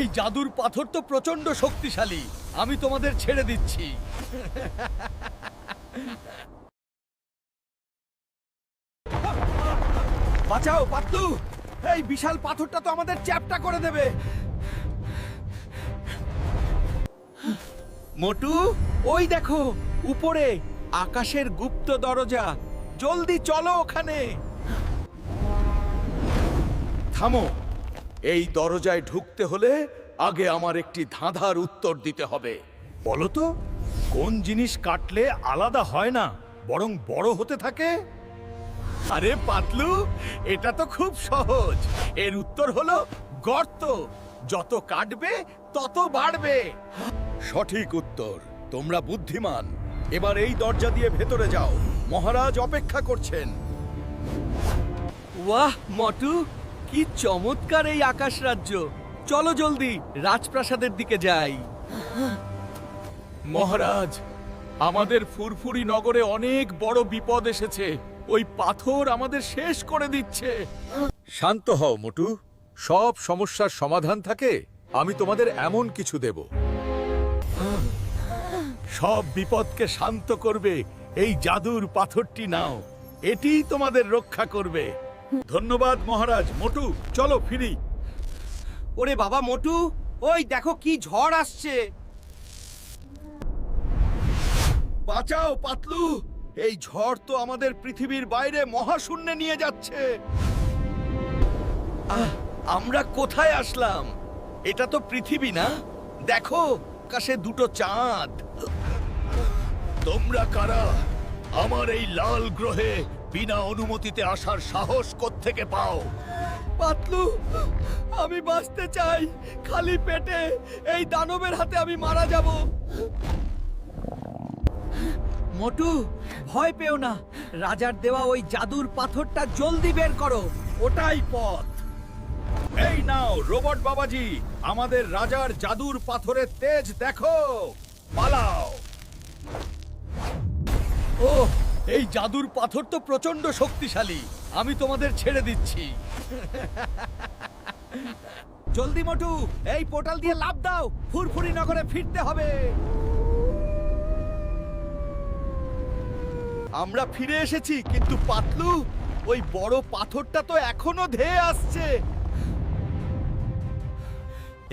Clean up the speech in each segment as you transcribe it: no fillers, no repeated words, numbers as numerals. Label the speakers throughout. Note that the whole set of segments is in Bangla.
Speaker 1: এই জাদুর পাথর তো প্রচন্ড শক্তিশালী, আমি তোমাদের ছেড়ে দিচ্ছি।
Speaker 2: বাঁচাও পাতলু, এই বিশাল পাথরটা তো আমাদের চ্যাপ্টা করে দেবে। মোটু, ওই দেখো উপরে আকাশের গুপ্ত দরজা, জলদি চলো ওখানে।
Speaker 1: থামো, এই দরজায় ঢুকতে হলে আগে আমার একটি ধাঁধার উত্তর দিতে হবে। বলো তো, কোন জিনিস কাটলে আলাদা হয় না বরং বড় হতে থাকে? আরে পাতলু, এটা তো খুব সহজ। এর উত্তর হলো গর্ত। যত কাটবে তত বাড়বে। সঠিক উত্তর। তোমরা বুদ্ধিমান। এবার এই দরজা দিয়ে ভেতরে যাও, মহারাজ অপেক্ষা করছেন।
Speaker 2: বাহ মটু, কি চমৎকার এই আকাশ রাজ্য। চলো জলদি রাজপ্রাসাদের দিকে যাই।
Speaker 1: মহারাজ, আমাদের ফুরফুরি নগরে অনেক বড় বিপদ এসেছে। ওই পাথর আমাদের শেষ করে দিচ্ছে। শান্ত হও মোটু, সব সমস্যার সমাধান থাকে। আমি তোমাদের এমন কিছু দেব, সব বিপদকে শান্ত করবে। এই জাদুর পাথরটি নাও, এটিই তোমাদের রক্ষা করবে। ধন্যবাদ মহারাজ। মোটু, চলো ফিরি।
Speaker 2: ওরে বাবা মোটু, ওই দেখো কি ঝড় আসছে।
Speaker 1: বাঁচাও পাতলু, এই ঝড় তো আমাদের পৃথিবীর বাইরে মহাশূন্যে নিয়ে যাচ্ছে। আমরা কোথায় আসলাম? এটা তো পৃথিবী না। দেখো, আকাশে দুটো চাঁদ। তোমরা কারা? আমার এই লাল গ্রহে বিনা অনুমতিতে আসার সাহস কোত্থেকে পাও?
Speaker 2: পাতলু, আমি বাঁচতে চাই। খালি পেটে এই দানবের হাতে আমি মারা যাব। মোটু, ভয় পেও না। রাজার দেওয়া ওই জাদুর পাথরটা জলদি বের করো।
Speaker 1: ওটাই পথ। এই নাও রোবট বাবাজি, আমাদের রাজার জাদুর পাথরের তেজ দেখো। পালাও। ও, এই জাদুর পাথর তো প্রচন্ড শক্তিশালী, আমি তোমাদের ছেড়ে দিচ্ছি।
Speaker 2: জলদি মোটু, এই পোর্টাল দিয়ে লাফ দাও। ফুরফুরি নগরে ফিরতে হবে।
Speaker 1: আমরা ফিরে এসেছি, কিন্তু পাতলু, ওই বড় পাথরটা তো এখনো ধেয়ে আসছে।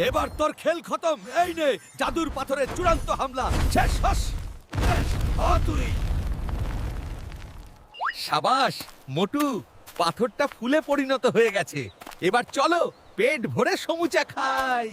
Speaker 1: এবার তোর খেল খতম। এই নে জাদুর পাথরের চূড়ান্ত হামলা। শেষ হস। তুই
Speaker 2: সাবাস মোটু, পাথরটা ফুলে পরিণত হয়ে গেছে। এবার চলো পেট ভরে সমুচা খাই।